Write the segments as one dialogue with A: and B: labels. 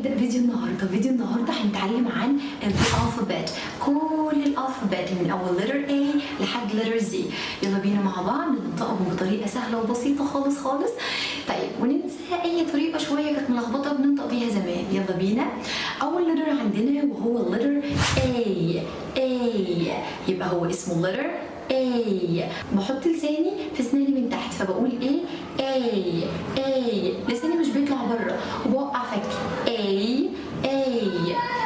A: نبدأ فيديو النهارده هنتعلم عن الالفابet، كل الالفابet من اول letter A لحد letter Z. يلا بينا مع بعض ننطقهم بطريقه سهله وبسيطه خالص. طيب وننسى اي طريقه شويه كانت ملخبطه بننطق بيها زمان. يلا بينا. اول letter عندنا وهو letter A. يبقى هو اسمه letter A. بحط لساني في اسناني من تحت فبقول ايه A. لساني مش بيطلع بره وبوقع فكي A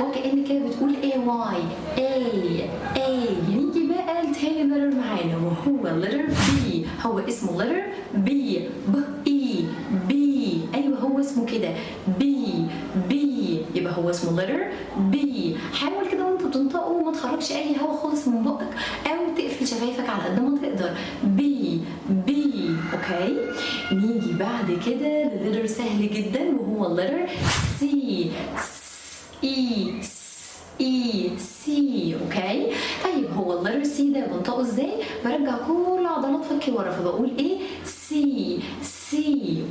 A: وكأن كده بتقول AY A. نيجي بقى لتاني letter معانا وهو letter B. هو اسمه letter B. B. ايوه هو اسمه كده B. يبقى هو اسمه letter B. حاول كده وانت بتنطقه ما تخرجش اي هوا خالص من بقك او تقفل شفايفك على قد ما تقدر. B. اوكي. نيجي بعد كده لليتر سهل جدا وهو الليتر C. اوكي. طيب هو الليتر C ده بنطقه ازاي؟ برجع كل عضلات فكي ورا فبقول ايه C.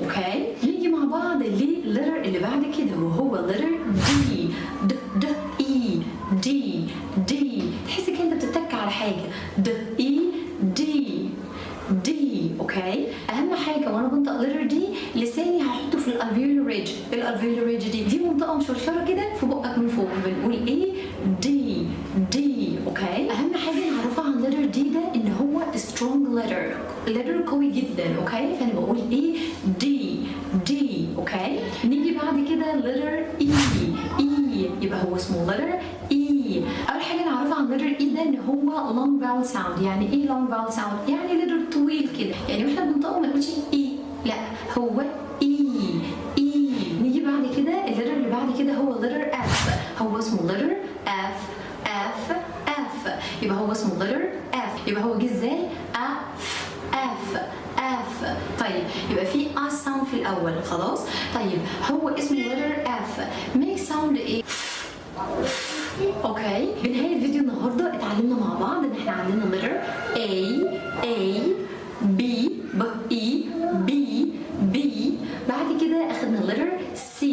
A: اوكي. نيجي مع بعض للليتر اللي بعد كده وهو الليتر D. تحس كده انت بتتك على حاجه D. اوكي. اهم حاجه وانا بنطق ليتر دي لساني هحطه في الالفيولار ريدج. دي منطقه مشرشره كده في بقك من فوق بنقول ايه دي. اوكي. اهم حاجه نعرفها عن ليتر دي ده ان هو سترونج ليتر قوي جدا. اوكي. فانا بقول ايه دي. اوكي. نيجي بعد كده ليتر E. يبقى هو اسمه ليتر E. اول حاجه نعرفها عن ليتر E ده ان هو long vowel sound. يعني ايه long vowel sound؟ يعني ليتر طويل كده، يعني واحنا بننطقه ما نقولش E، لا هو E. نيجي بعد كده الليتر اللي بعد كده هو ليتر F. هو اسمه ليتر F. يبقى هو اسمه ليتر F. يبقى هو جه ازاي؟ F. طيب يبقى في sound في الاول خلاص. طيب هو اسمه ليتر F. make sound ايه؟ اوكي. بنهاية فيديو النهارده اتعلمنا مع بعض ان احنا عندنا letter A B بعد كده اخدنا letter C.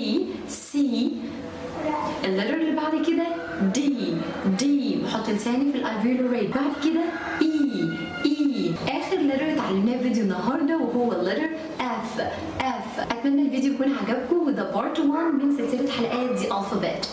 A: الليتر اللي بعد كده D. بحط لساني في الالفيولار ريد. بعد كده E. اخر letter اتعلمناه في فيديو النهارده وهو letter F. اتمنى الفيديو يكون عجبكم وده part 1 من سلسله حلقات دي alphabet.